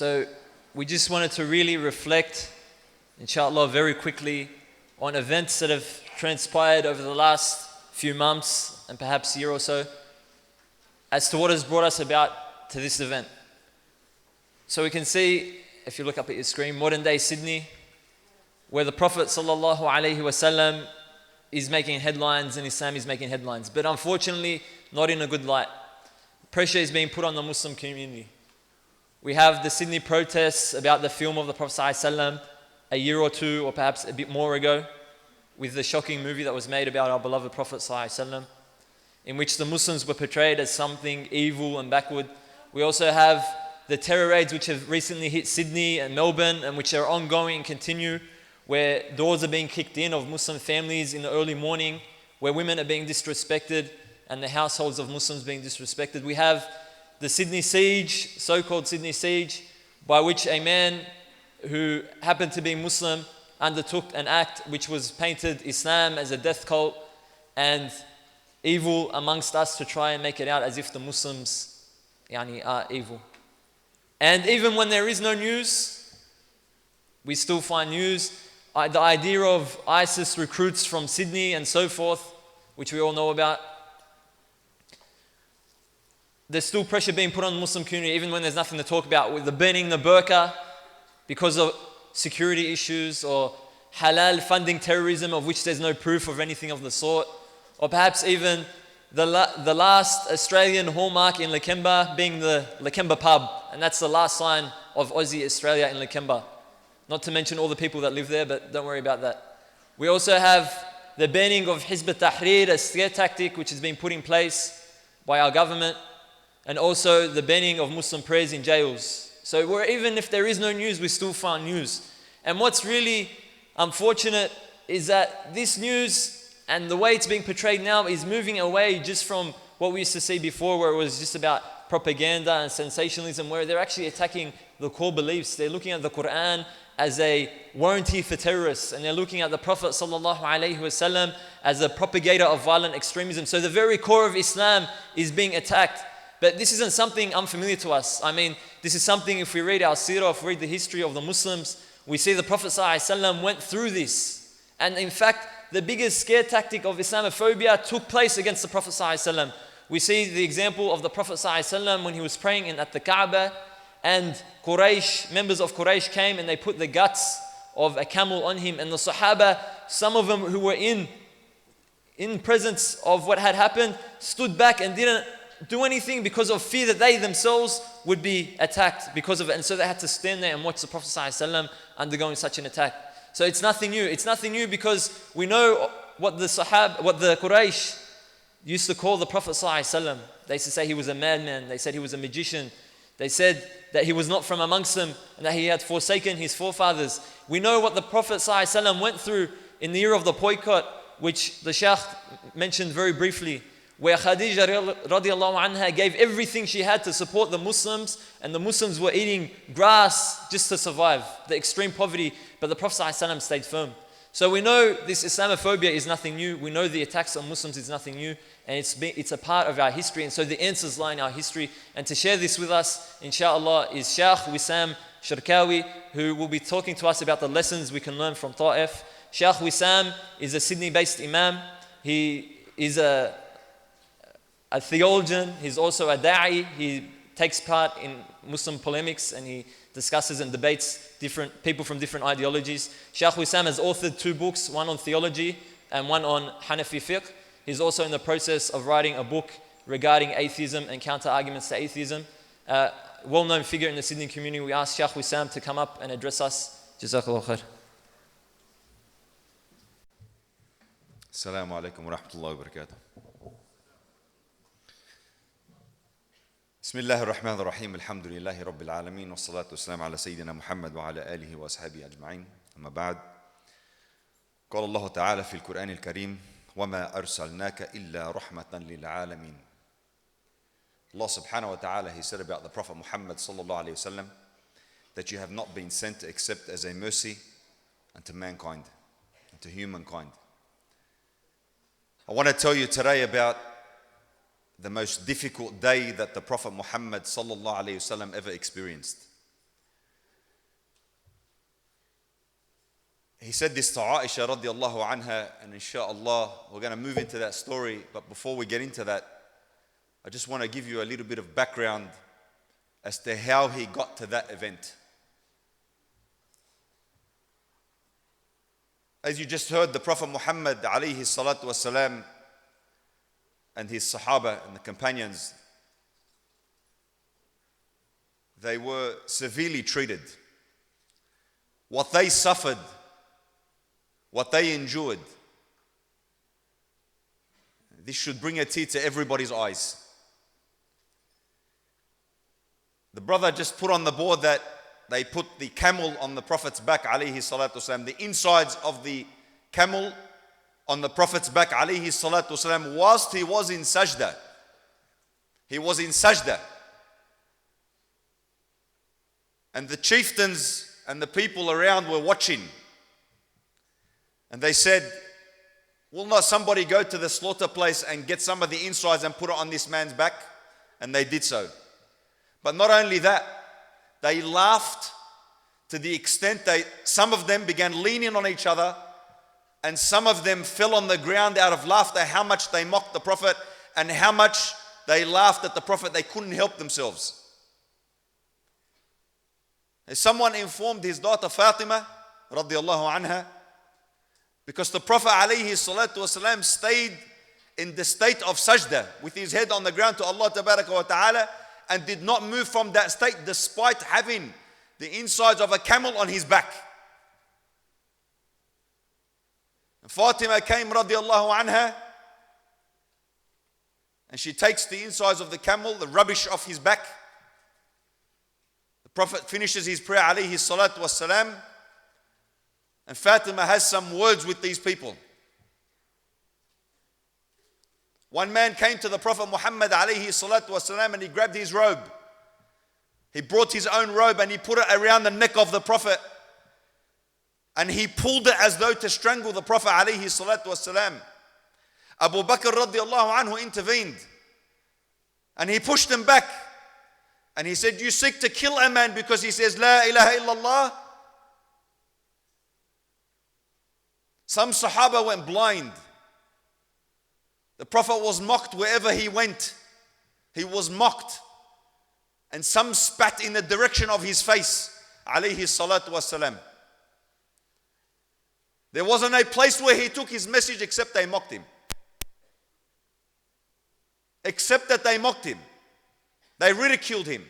So we just wanted to really reflect, inshallah, very quickly on events that have transpired over the last few months and perhaps year or so as to what has brought us about to this event. So we can see, if you look up at your screen, modern day Sydney, where the Prophet ﷺ is making headlines and Islam is making headlines, but unfortunately not in a good light. Pressure is being put on the Muslim community. We have the Sydney protests about the film of the Prophet ﷺ a year or two or perhaps a bit more ago, with the shocking movie that was made about our beloved Prophet ﷺ, in which the Muslims were portrayed as something evil and backward. We also have the terror raids which have recently hit Sydney and Melbourne and which are ongoing and continue, where doors are being kicked in of Muslim families in the early morning, where women are being disrespected and the households of Muslims being disrespected. We have the Sydney siege, so-called Sydney siege, by which a man who happened to be Muslim undertook an act which was painted Islam as a death cult and evil amongst us to try and make it out as if the Muslims are evil. And even when there is no news, we still find news. The idea of ISIS recruits from Sydney and so forth, which we all know about. There's still pressure being put on the Muslim community, even when there's nothing to talk about, with the burning the burqa because of security issues, or halal funding terrorism of which there's no proof of anything of the sort, or perhaps even the last Australian hallmark in Lidcombe being the Lidcombe pub, and that's the last sign of Aussie Australia in Lidcombe. Not to mention all the people that live there, but don't worry about that. We also have the banning of Hizb ut-Tahrir, a scare tactic which has been put in place by our government, and also the banning of Muslim prayers in jails. So even if there is no news, we still find news. And what's really unfortunate is that this news and the way it's being portrayed now is moving away just from what we used to see before, where it was just about propaganda and sensationalism, where they're actually attacking the core beliefs. They're looking at the Quran as a warranty for terrorists, and they're looking at the Prophet ﷺ as a propagator of violent extremism. So the very core of Islam is being attacked. But this isn't something unfamiliar to us. I mean, this is something, if we read our seerah, if we read the history of the Muslims, we see the Prophet ﷺ went through this. And in fact, the biggest scare tactic of Islamophobia took place against the Prophet ﷺ. We see the example of the Prophet ﷺ when he was praying at the Kaaba, and members of Quraysh came and they put the guts of a camel on him, and the Sahaba, some of them who were in presence of what had happened, stood back and didn't do anything because of fear that they themselves would be attacked because of it. And so they had to stand there and watch the Prophet ﷺ undergoing such an attack. So it's nothing new. It's nothing new because we know what the Quraysh used to call the Prophet ﷺ. They used to say he was a madman. They said he was a magician. They said that he was not from amongst them and that he had forsaken his forefathers. We know what the Prophet ﷺ went through in the year of the boycott, which the Shaykh mentioned very briefly, where Khadija radiallahu anha gave everything she had to support the Muslims, and the Muslims were eating grass just to survive the extreme poverty, but the Prophet ﷺ stayed firm. So we know this Islamophobia is nothing new. We know the attacks on Muslims is nothing new, and it's a part of our history, and so the answers lie in our history. And to share this with us, inshallah, is Sheikh Wesam Charkawi, who will be talking to us about the lessons we can learn from Taif. Sheikh Wesam is a Sydney-based imam. He is a theologian. He's also a da'i. He takes part in Muslim polemics and he discusses and debates different people from different ideologies. Sheikh Wesam has authored 2 books, one on theology and one on Hanafi fiqh. He's also in the process of writing a book regarding atheism and counter-arguments to atheism. Well-known figure in the Sydney community. We asked Sheikh Wesam to come up and address us. Jazakallah khair. Assalamu alaikum wa rahmatullahi wa barakatuh. بسم الله الرحمن الرحيم الحمد لله رب العالمين والصلاة والسلام على سيدنا محمد وعلى آله وأصحابه أجمعين أما بعد قال الله تعالى في القرآن الكريم وما أرسلناك إلا رحمة للعالمين. Allah subhanahu wa ta'ala, he said about the Prophet Muhammad sallallahu alayhi wa sallam that you have not been sent except as a mercy unto mankind, unto humankind. I want to tell you today about the most difficult day that the Prophet Muhammad sallallahu alayhi wa sallam ever experienced. he said this to Aisha radiallahu anha, and inshallah we're going to move into that story. But before we get into that, I just want to give you a little bit of background as to how he got to that event. As you just heard, the Prophet Muhammad alayhi salatu wasalam and his Sahaba and the companions, they were severely treated. What they suffered, what they endured, this should bring a tear to everybody's eyes. The brother just put on the board that they put the camel on the Prophet's back, alayhi salatu wasalam, the insides of the camel on the Prophet's back, alayhi salatu wasalam, whilst he was in sajda. He was in sajda. And the chieftains and the people around were watching. And they said, will not somebody go to the slaughter place and get some of the insides and put it on this man's back? And they did so. But not only that, they laughed to the extent that some of them began leaning on each other, and some of them fell on the ground out of laughter, how much they mocked the Prophet and how much they laughed at the Prophet. They couldn't help themselves. As someone informed his daughter Fatima radiallahu anha, because the Prophet alayhi salatu wasalam stayed in the state of sajda with his head on the ground to Allah tabaraka wa ta'ala, and did not move from that state despite having the insides of a camel on his back. And Fatima came radiallahu anha, and she takes the insides of the camel, the rubbish off his back. The Prophet finishes his prayer alayhi salatu wassalam, and Fatima has some words with these people. One man came to the Prophet Muhammad alayhi salatu wasalam, and he grabbed his robe. He brought his own robe and he put it around the neck of the Prophet, and he pulled it as though to strangle the Prophet alayhi salatu wasalam. Abu Bakr radiallahu anhu intervened, and he pushed him back, and he said, you seek to kill a man because he says La ilaha illallah? Some Sahaba went blind. The Prophet was mocked wherever he went. He was mocked. And some spat in the direction of his face, alayhi salatu wasalam. There wasn't a place where he took his message except they mocked him. Except that they mocked him. They ridiculed him.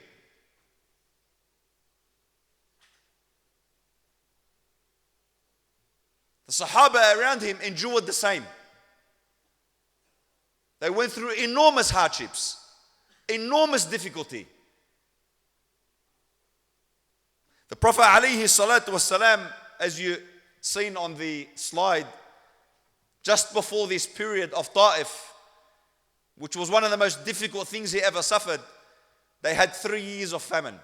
The Sahaba around him endured the same. They went through enormous hardships, enormous difficulty. The Prophet alayhi salatu wasalam, as you seen on the slide, just before this period of Taif, which was one of the most difficult things he ever suffered, they had 3 years of famine.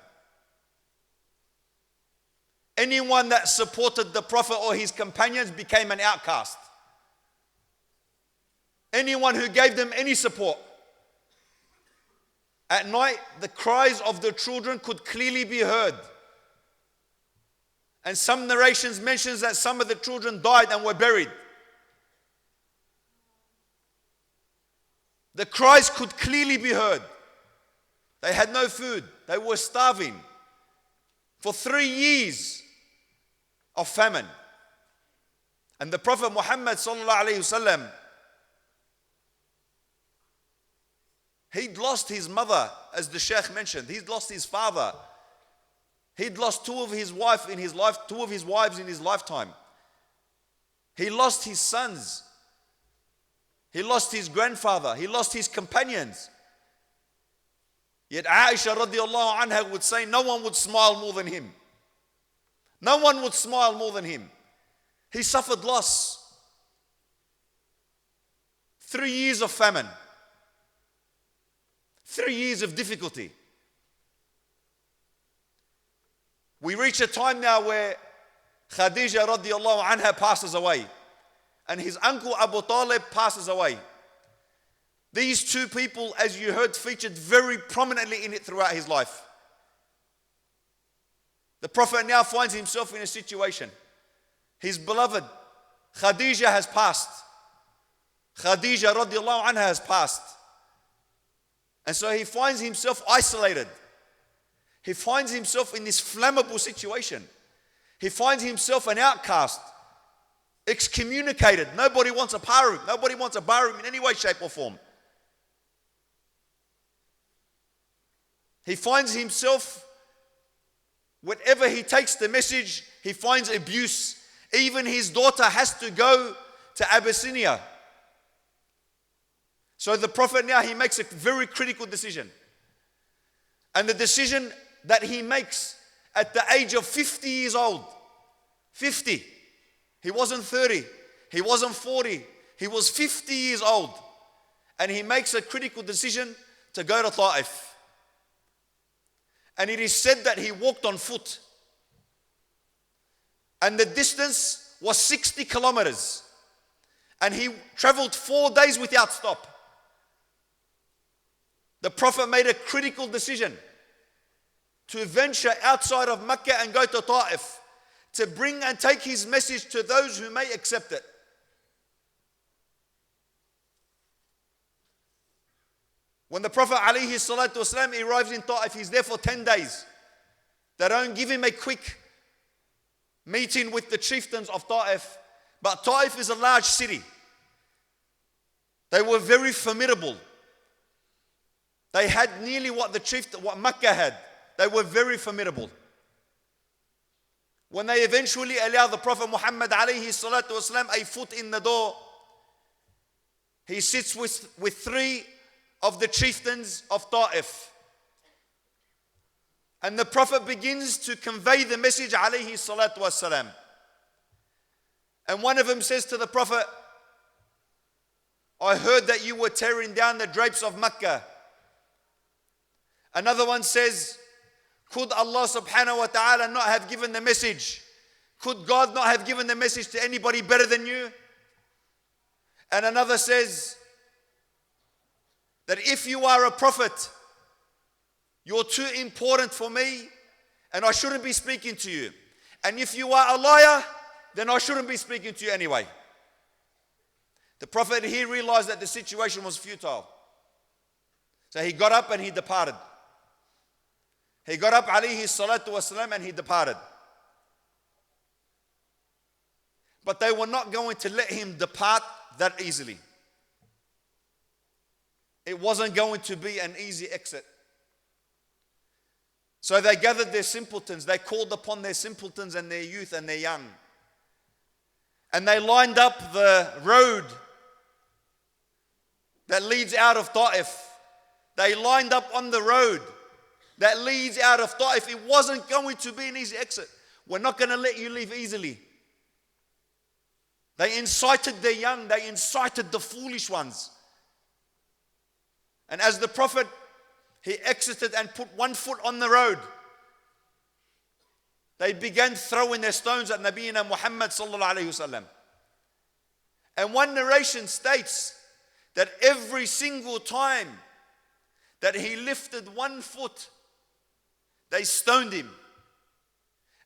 Anyone that supported the Prophet or his companions became an outcast. Anyone who gave them any support. At night, the cries of the children could clearly be heard. And some narrations mentions that some of the children died and were buried. The cries could clearly be heard. They had no food. They were starving for 3 years of famine. And the Prophet Muhammad sallallahu alayhi wasallam, he'd lost his mother, as the Sheikh mentioned. He'd lost his father. He'd lost two of his wives in his lifetime. He lost his sons. He lost his grandfather. He lost his companions. Yet Aisha radiallahu anha would say no one would smile more than him. No one would smile more than him. He suffered loss. 3 years of famine. 3 years of difficulty. We reach a time now where Khadija radiallahu anha passes away, and his uncle Abu Talib passes away. These two people, as you heard, featured very prominently in it throughout his life. The Prophet now finds himself in a situation. his beloved Khadija has passed. Khadija radiallahu anha has passed. And so he finds himself isolated. He finds himself in this flammable situation. He finds himself an outcast, excommunicated. Nobody wants a part of him. Nobody wants a bar of him in any way, shape or form. He finds himself, whatever he takes the message, he finds abuse. Even his daughter has to go to Abyssinia. So the Prophet now, he makes a very critical decision. And the decision that he makes at the age of 50 years old, 50. He wasn't 30, he wasn't 40, he was 50 years old. And he makes a critical decision to go to Taif. And it is said that he walked on foot. And the distance was 60 kilometers. And he traveled 4 days without stop. The Prophet made a critical decision to venture outside of Mecca and go to Taif, to bring and take his message to those who may accept it. When the Prophet ﷺ arrives in Taif, he's there for 10 days. They don't give him a quick meeting with the chieftains of Taif, but Taif is a large city. They were very formidable. They had nearly what Mecca had. They were very formidable. When they eventually allow the Prophet Muhammad ﷺ a foot in the door, he sits with 3 of the chieftains of Taif. And the Prophet begins to convey the message ﷺ. And one of them says to the Prophet, I heard that you were tearing down the drapes of Mecca. Another one says, could Allah subhanahu wa ta'ala not have given the message? Could God not have given the message to anybody better than you? And another says that if you are a prophet, you're too important for me and I shouldn't be speaking to you. And if you are a liar, then I shouldn't be speaking to you anyway. The Prophet, he realized that the situation was futile. So he got up and he departed. He got up, alayhi salatu wasalam, and he departed. But they were not going to let him depart that easily. It wasn't going to be an easy exit. So they gathered their simpletons. They called upon their simpletons and their youth and their young. And they lined up the road that leads out of Taif. They lined up on the road that leads out of Taif. It wasn't going to be an easy exit. We're not going to let you leave easily. They incited the young, they incited the foolish ones. And as the Prophet, he exited and put one foot on the road, they began throwing their stones at Nabiina Muhammad sallallahu alayhi wasallam. And one narration states that every single time that he lifted one foot, they stoned him.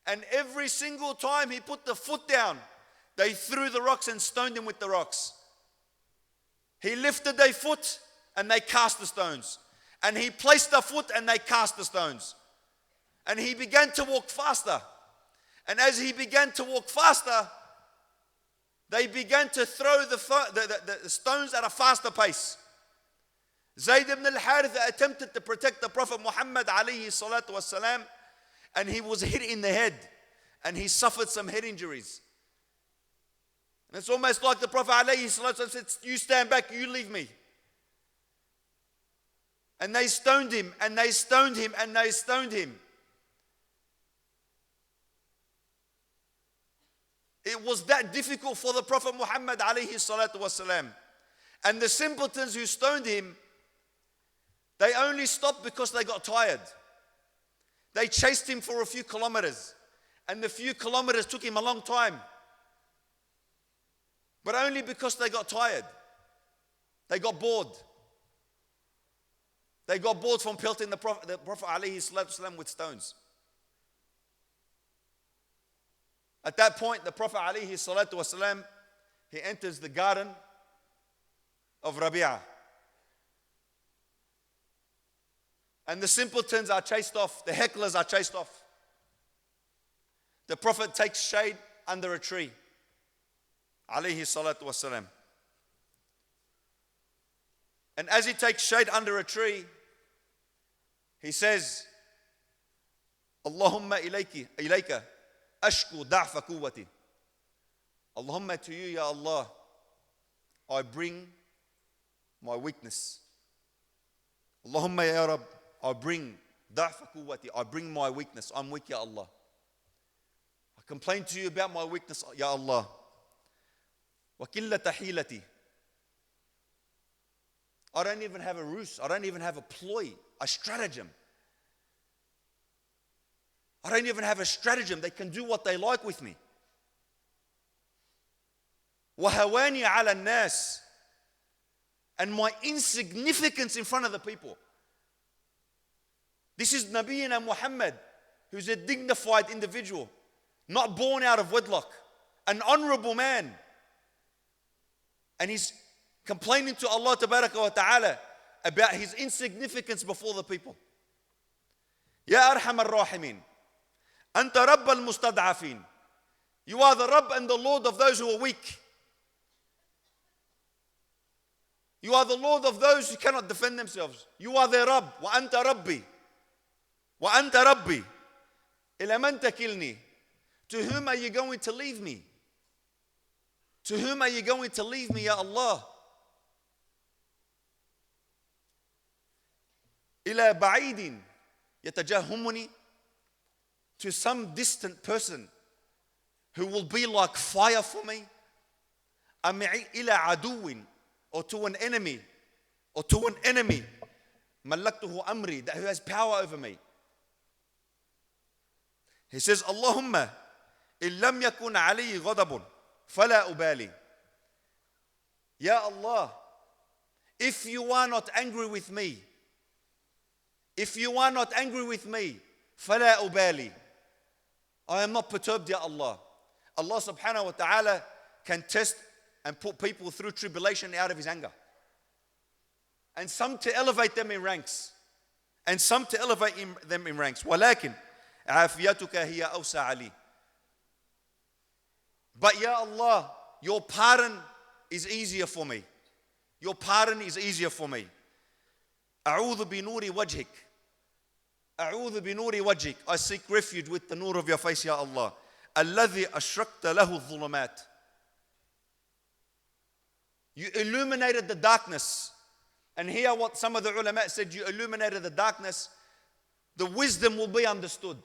And every single time he put the foot down, they threw the rocks and stoned him with the rocks. He lifted their foot and they cast the stones. And he placed the foot and they cast the stones. And he began to walk faster. And as he began to walk faster, they began to throw the stones at a faster pace. Zayd ibn al-Haritha attempted to protect the Prophet Muhammad alayhi salatu wasalam, and he was hit in the head and he suffered some head injuries. And it's almost like the Prophet alayhi salatu wasalam said, you stand back, you leave me. And they stoned him and they stoned him and they stoned him. It was that difficult for the Prophet Muhammad alayhi salatu wasalam. And the simpletons who stoned him, they only stopped because they got tired. They chased him for a few kilometers. And the few kilometers took him a long time. But only because they got tired. They got bored. They got bored from pelting the Prophet ﷺ with stones. At that point, the Prophet alayhi salatu wasalam, he enters the garden of Rabi'ah. And the simpletons are chased off, the hecklers are chased off. The Prophet takes shade under a tree, alayhi salatu wasalam. And as he takes shade under a tree, he says, Allahumma ilayka ashku da'fa quwwati. Allahumma, to you, Ya Allah, I bring my weakness. Allahumma ya Rab, I bring da'fa quwwati, I bring my weakness. I'm weak, Ya Allah. I complain to you about my weakness, Ya Allah. Wa qillata hilati. I don't even have a ruse. I don't even have a ploy, a stratagem. I don't even have a stratagem. They can do what they like with me. وَهَوَانِي عَلَى النَّاسِ. And my insignificance in front of the people. This is Nabiyyina Muhammad, who's a dignified individual, not born out of wedlock, an honorable man. And he's complaining to Allah Tabaraka wa Ta'ala about his insignificance before the people. Ya Arham al-Rahimin, Anta Rabb al-Mustad'afin. You are the Rabb and the Lord of those who are weak. You are the Lord of those who cannot defend themselves. You are their Rabb. Wa anta Rabbi. Wa anta Rabbi. Ila man takilni. To whom are you going to leave me? To whom are you going to leave me, Ya Allah? Ila ba'idin yatajahumuni. To some distant person who will be like fire for me. Am ila aduwin. Or to an enemy. Or to an enemy. Mallaktuhu amri. That who has power over me. He says, Allahumma illam yakun alayhi ghadabun fala ubali. Ya Allah, if you are not angry with me, if you are not angry with me, fala ubali. I am not perturbed, Ya Allah. Allah subhanahu wa ta'ala can test and put people through tribulation out of his anger. And some to elevate them in ranks. And some to elevate them in ranks. وَلَكِنْ عَافِيَتُكَ هِيَ أَوْسَعَ لِي. But Ya Allah, your pardon is easier for me. Your pardon is easier for me. أعوذ بنور وجهك. أعوذ بنور وجهك. I seek refuge with the nur of your face, Ya Allah. الذي أشرقت له الظلمات. You illuminated the darkness. And here what some of the ulama said, you illuminated the darkness. The wisdom will be understood.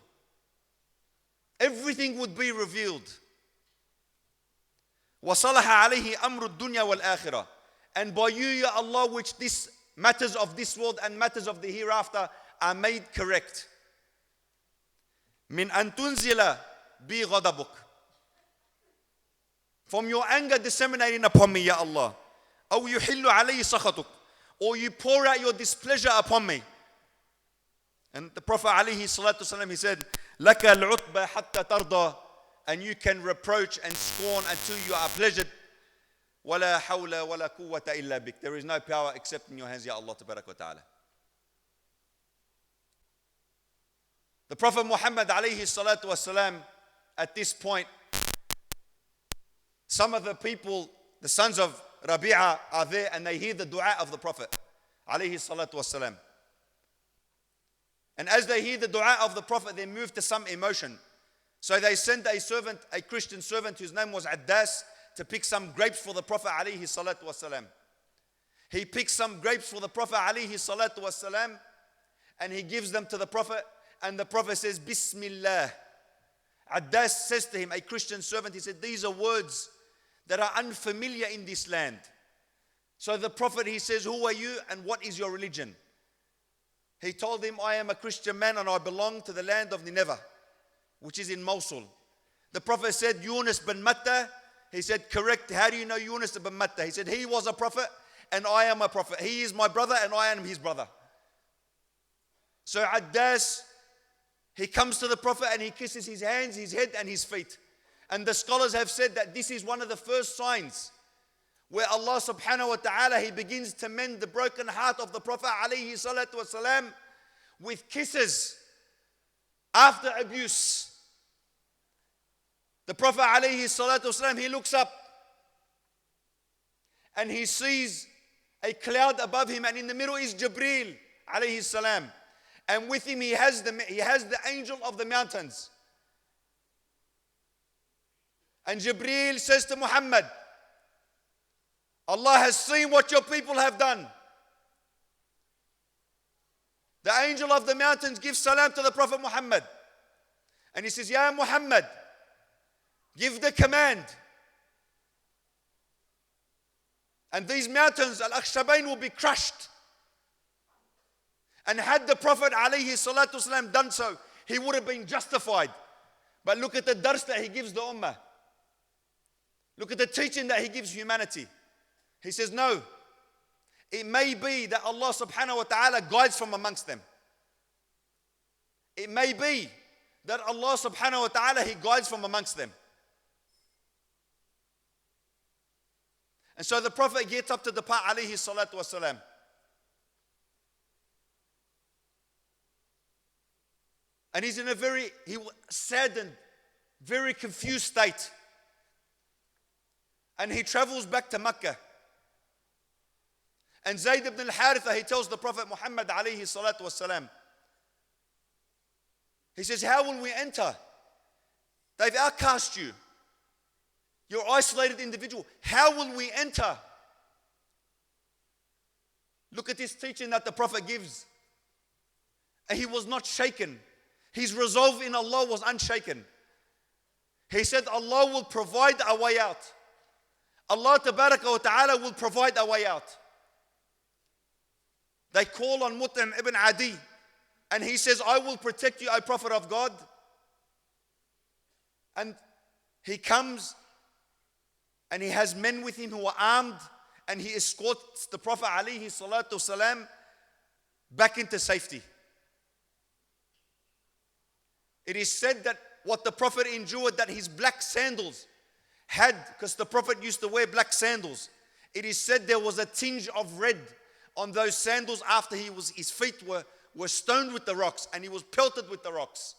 Everything would be revealed. وَصَلَحَ عَلَيْهِ أَمْرُ الدُّنْيَا وَالْآخِرَةِ. And by you, Ya Allah, which this matters of this world and matters of the hereafter are made correct. مِنْ أَن تُنْزِلَ بِي غَضَبُكَ. From your anger disseminating upon me, Ya Allah. أَوْ يُحِلُّ عَلَيْهِ سَخَطُكَ. Or you pour out your displeasure upon me. And the Prophet alayhi salatu wasalam, he said, لَكَ الْعُتْبَ حَتَّى تَرْضَى. And you can reproach and scorn until you are pleasured. وَلَا حَوْلَ وَلَا قُوَّةَ إِلَّا بِكَ. There is no power except in your hands, Ya Allah Tabaraka wa Ta'ala. The Prophet Muhammad alayhi salatu wasalam, at this point, some of the people, the sons of Rabi'ah, are there and they hear the dua of the Prophet alayhi salatu wasalam. And as they hear the dua of the Prophet, they move to some emotion. So they sent a servant, a Christian servant whose name was Addas, to pick some grapes for the Prophet alayhi salatu wasalam. He picks some grapes for the Prophet alayhi salatu wasalam and he gives them to the Prophet, and the Prophet says, Bismillah. Addas says to him, a Christian servant, he said, these are words that are unfamiliar in this land. So the Prophet, he says, who are you and what is your religion? He told him, I am a Christian man and I belong to the land of Nineveh, which is in Mosul. The Prophet said, Yunus bin Matta. He said, correct. How do you know Yunus bin Matta? He said, he was a prophet and I am a prophet. He is my brother and I am his brother. So Addas, he comes to the Prophet and he kisses his hands, his head and his feet. And the scholars have said that this is one of the first signs where Allah subhanahu wa ta'ala, He begins to mend the broken heart of the Prophet alayhi salatu wasalam with kisses after abuse. The Prophet alayhi salatu wasalam, he looks up and he sees a cloud above him, and in the middle is Jibreel alayhi salam. And with him he has the angel of the mountains. And Jibreel says to Muhammad, Allah has seen what your people have done. The angel of the mountains gives salam to the Prophet Muhammad. And he says, Ya Muhammad, give the command. And these mountains, Al-Akhshabain, will be crushed. And had the Prophet alayhi salatu wasalam done so, he would have been justified. But look at the dars that he gives the ummah. Look at the teaching that he gives humanity. He says, no, it may be that Allah subhanahu wa ta'ala guides from amongst them. It may be that Allah subhanahu wa ta'ala, He guides from amongst them. And so the Prophet gets up to depart alayhi salatu wasalam. And he's in a very saddened, very confused state. And he travels back to Mecca. And Zayd ibn al-Haritha, he tells the Prophet Muhammad alayhi salatu wasalam, he says, how will we enter? They've outcast you. You're an isolated individual. How will we enter? Look at this teaching that the Prophet gives. And he was not shaken. His resolve in Allah was unshaken. He said, Allah will provide a way out. Allah tabaraka wa ta'ala will provide a way out. They call on Mut'im ibn Adi, and he says, I will protect you, O Prophet of God. And he comes and he has men with him who are armed, and he escorts the Prophet alayhi salatu salam back into safety. It is said that what the Prophet endured, that his black sandals had, because the Prophet used to wear black sandals, it is said there was a tinge of red on those sandals after his feet were stoned with the rocks, and he was pelted with the rocks.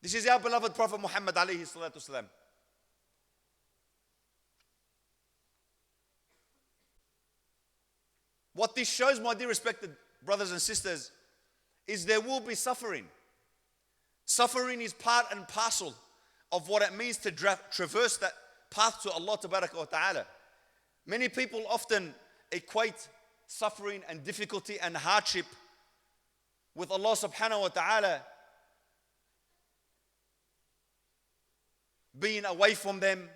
This is our beloved Prophet Muhammad alayhi salatu salam. What this shows, my dear respected brothers and sisters, is there will be suffering. Suffering is part and parcel of what it means to traverse that path to Allah tabaraka wa ta'ala. Many people often equate suffering and difficulty and hardship with Allah subhanahu wa ta'ala being away from them,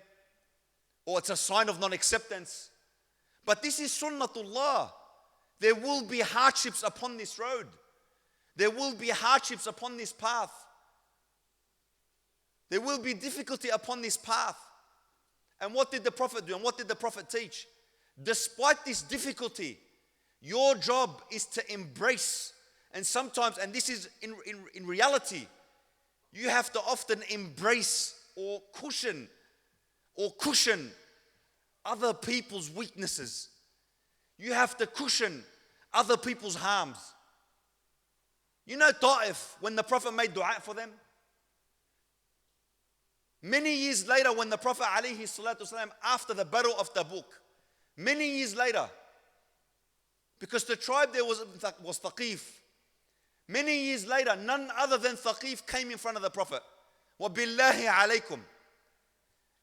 or it's a sign of non-acceptance. But this is sunnatullah. There will be hardships upon this road. There will be hardships upon this path. There will be difficulty upon this path. And what did the Prophet do? And what did the Prophet teach? Despite this difficulty, your job is to embrace. And sometimes, and this is in reality, you have to often embrace or cushion other people's weaknesses. You have to cushion other people's harms. You know Taif, when the Prophet made dua for them? Many years later, when the Prophet alayhi salatu wasalam, after the battle of Tabuk, many years later, because the tribe there was Thaqif. Many years later, none other than Thaqif came in front of the Prophet. وَبِاللَّهِ عَلَيْكُمْ.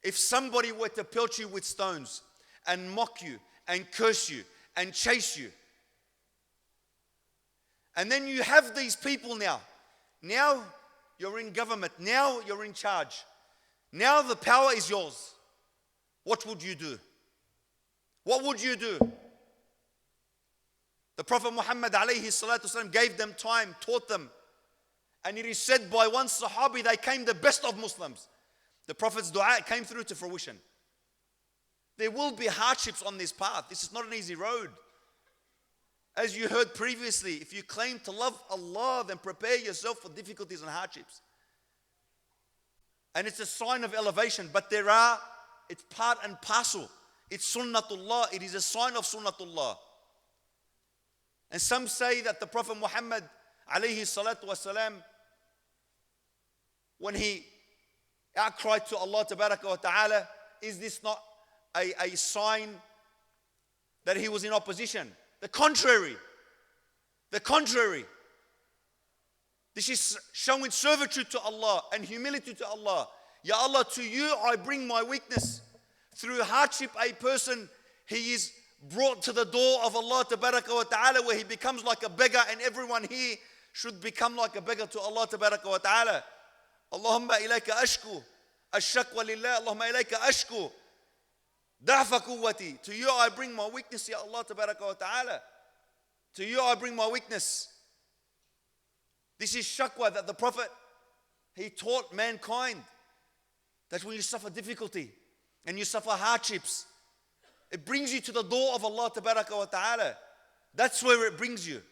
If somebody were to pelt you with stones and mock you and curse you and chase you, and then you have these people now you're in government, now you're in charge, now the power is yours, what would you do? What would you do? The Prophet Muhammad alayhi salatu wasalam gave them time, taught them, and it is said by one Sahabi they came the best of Muslims. The Prophet's dua came through to fruition. There will be hardships on this path. This is not an easy road. As you heard previously, if you claim to love Allah, then prepare yourself for difficulties and hardships. And it's a sign of elevation, but it's part and parcel. It's sunnatullah, it is a sign of sunnatullah. And some say that the Prophet Muhammad alayhi salatu wasalam, when he outcried to Allah tabaraka wa ta'ala, is this not a sign that he was in opposition? The contrary. The contrary. This is showing servitude to Allah and humility to Allah. Ya Allah, to you I bring my weakness. Through hardship, a person, he is brought to the door of Allah tabaraka wa ta'ala, where he becomes like a beggar, and everyone here should become like a beggar to Allah tabaraka wa ta'ala. Allahumma ilayka ashku. Ash-shakwa lillah. Allahumma ilayka ashku. Da'fa quwwati. To you I bring my weakness, Ya Allah tabaraka wa ta'ala. To you I bring my weakness. This is shakwa that the Prophet, he taught mankind, that when you suffer difficulty and you suffer hardships, it brings you to the door of Allah tabaraka wa ta'ala. That's where it brings you.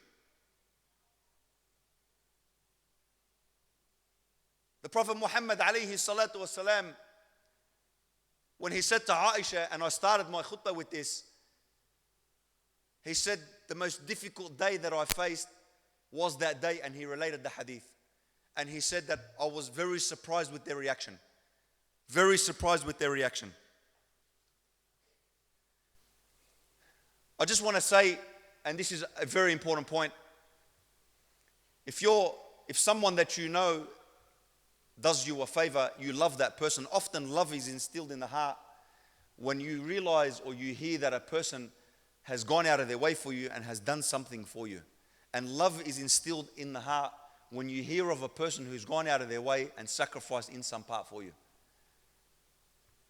The Prophet Muhammad alayhi salatu wasalam, when he said to Aisha, and I started my khutbah with this, he said the most difficult day that I faced was that day, and he related the hadith. And he said that I was very surprised with their reaction. Very surprised with their reaction. I just want to say, and this is a very important point, if someone that you know does you a favor, you love that person. Often love is instilled in the heart when you realize or you hear that a person has gone out of their way for you and has done something for you. And love is instilled in the heart when you hear of a person who's gone out of their way and sacrificed in some part for you.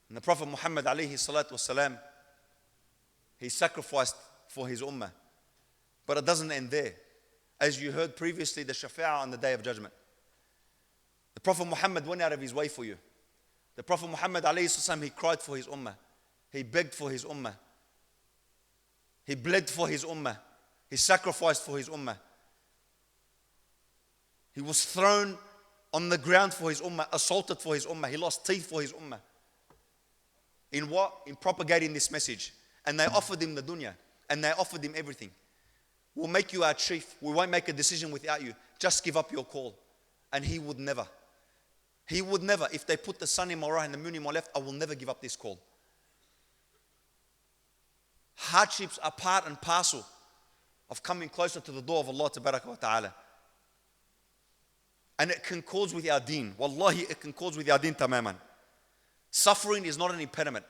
And the Prophet Muhammad alayhi salatu wasalam, he sacrificed for his ummah. But it doesn't end there. As you heard previously, the shafa'ah on the Day of Judgment. The Prophet Muhammad went out of his way for you. The Prophet Muhammad alayhi salatu wasalam, he cried for his ummah. He begged for his ummah. He bled for his ummah. He sacrificed for his ummah. He was thrown on the ground for his ummah, assaulted for his ummah. He lost teeth for his ummah. In what? In propagating this message. And they offered him the dunya. And they offered him everything. We'll make you our chief. We won't make a decision without you. Just give up your call. And he would never. He would never. If they put the sun in my right and the moon in my left, I will never give up this call. Hardships are part and parcel of coming closer to the door of Allah tabaraka wa ta'ala. And it can cause with our deen. Wallahi, it can cause with our deen tamaman. Suffering is not an impediment.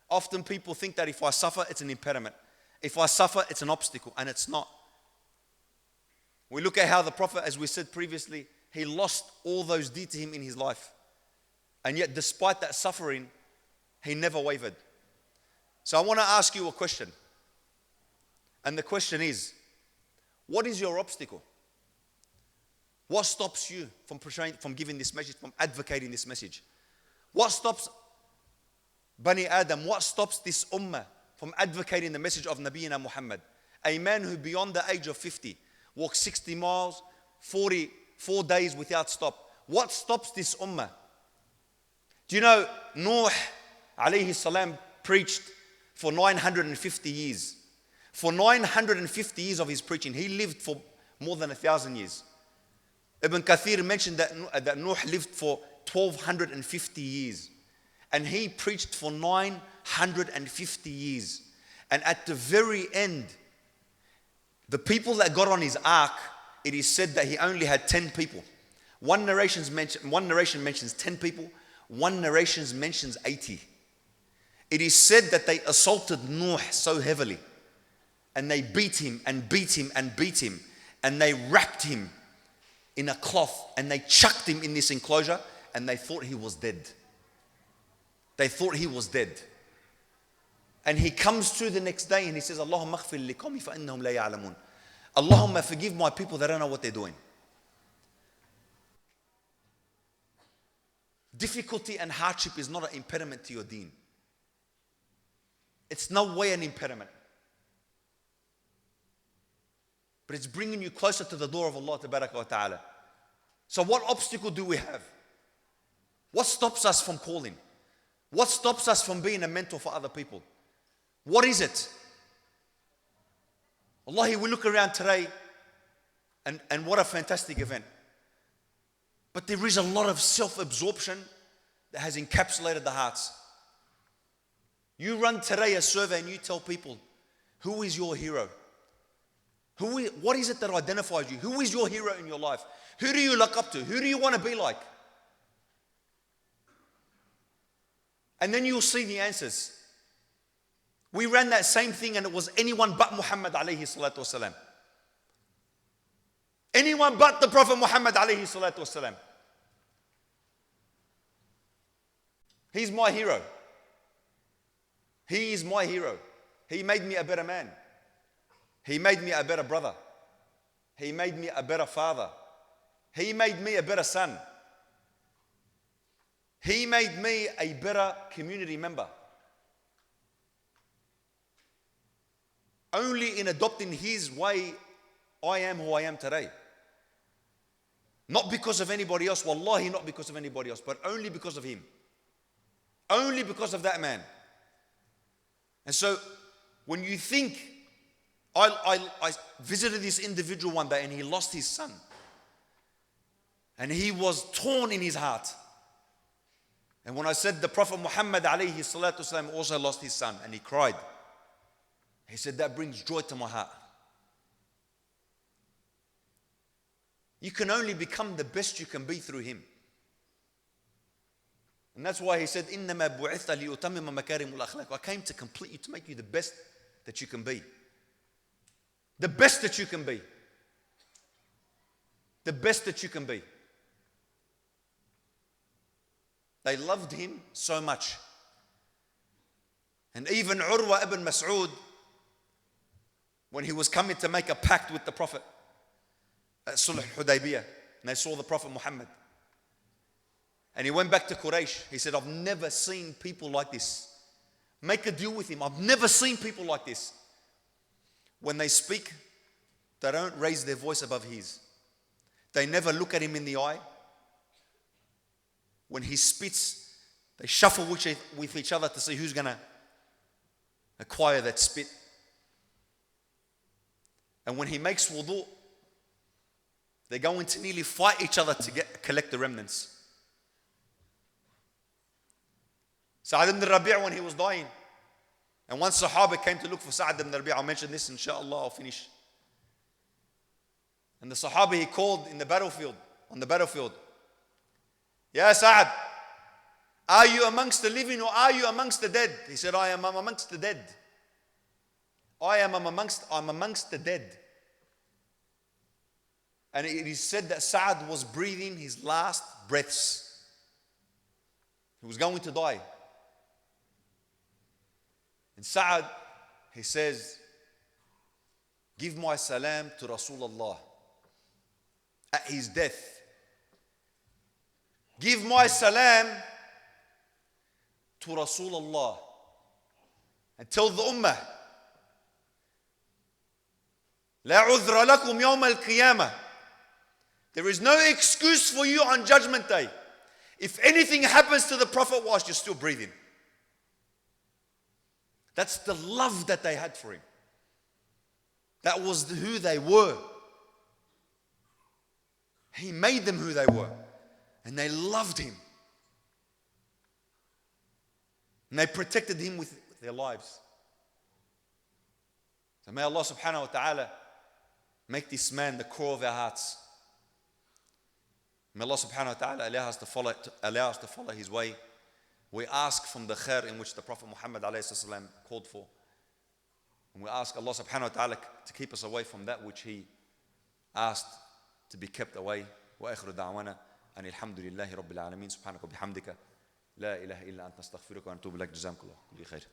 Often people think that if I suffer, it's an impediment. If I suffer, it's an obstacle, and it's not. We look at how the Prophet, as we said previously, he lost all those dear to him in his life. And yet, despite that suffering, he never wavered. So I want to ask you a question. And the question is, what is your obstacle? What stops you from giving this message, from advocating this message? What stops Bani Adam, what stops this ummah from advocating the message of Nabiyyina Muhammad? A man who beyond the age of 50 walks 60 miles, 44 days without stop. What stops this ummah? Do you know Nuh alayhi salam preached for 950 years. For 950 years of his preaching, he lived for more than 1,000 years. Ibn Kathir mentioned that Nuh lived for 1,250 years. And he preached for 950 years. And at the very end, the people that got on his ark, it is said that he only had 10 people. One narration mentions 10 people. One narration mentions 80. It is said that they assaulted Nuh so heavily. And they beat him and beat him and beat him. And they wrapped him in a cloth. And they chucked him in this enclosure. And they thought he was dead. They thought he was dead. And he comes through the next day and he says, Allahumma aghfir li qawmi fa innahum la ya'lamun. Allahumma forgive my people that don't know what they're doing. Difficulty and hardship is not an impediment to your deen. It's no way an impediment. But it's bringing you closer to the door of Allah tabaraka wa ta'ala. So what obstacle do we have? What stops us from calling? What stops us from being a mentor for other people? What is it? Wallahi, we look around today and what a fantastic event. But there is a lot of self-absorption that has encapsulated the hearts. You run today a survey and you tell people, who is your hero? What is it that identifies you? Who is your hero in your life? Who do you look up to? Who do you want to be like? And then you'll see the answers. We ran that same thing and it was anyone but Muhammad alayhi salatu wasalam. Anyone but the Prophet Muhammad alayhi salatu wasalam. He's my hero. He is my hero. He made me a better man. He made me a better brother. He made me a better father. He made me a better son. He made me a better community member. Only in adopting his way, I am who I am today. Not because of anybody else, wallahi, not because of anybody else, but only because of him. Only because of that man. And so, when you think, I visited this individual one day and he lost his son. And he was torn in his heart. And when I said the Prophet Muhammad alayhi salatu wasalam also lost his son and he cried. He said, that brings joy to my heart. You can only become the best you can be through him. And that's why he said, إِنَّمَا بُعِثَ لِيُتَمِّمَ مَكَارِمُ الْأَخْلَاقِ. I came to complete you, to make you the best that you can be. The best that you can be. The best that you can be. They loved him so much. And even Urwa ibn Mas'ud, when he was coming to make a pact with the Prophet at Sulh Hudaybiyah, and they saw the Prophet Muhammad, and he went back to Quraysh, he said, I've never seen people like this. Make a deal with him. I've never seen people like this. When they speak, they don't raise their voice above his. They never look at him in the eye. When he spits, they shuffle with each other to see who's going to acquire that spit. And when he makes wudu, they're going to nearly fight each other to collect the remnants. Sa'ad ibn Rabi' when he was dying, and one Sahaba came to look for Sa'ad ibn Rabi'. I'll mention this, inshallah, I'll finish. And the Sahaba he called on the battlefield, Ya Sa'ad, are you amongst the living or are you amongst the dead? He said, I'm amongst the dead. I'm amongst the dead. And it is said that Sa'ad was breathing his last breaths. He was going to die. And Sa'ad, he says, give my salam to Rasulullah at his death. Give my salam to Rasulullah and tell the ummah, لا عذر لكم يوم القيامة. There is no excuse for you on Judgment Day. If anything happens to the Prophet whilst you're still breathing. That's the love that they had for him. That was who they were. He made them who they were. And they loved him. And they protected him with their lives. So may Allah subhanahu wa ta'ala make this man the core of our hearts. May Allah subhanahu wa ta'ala allow us to follow his way. We ask from the khair in which the Prophet Muhammad alayhi salam called for. And we ask Allah subhanahu wa ta'ala to keep us away from that which he asked to be kept away. وآخر دعوانا أن الحمد لله رب العالمين سبحانك وبحمدك لا إله إلا أنت نستغفرك ونتوب إليك جزاكم الله كل خير.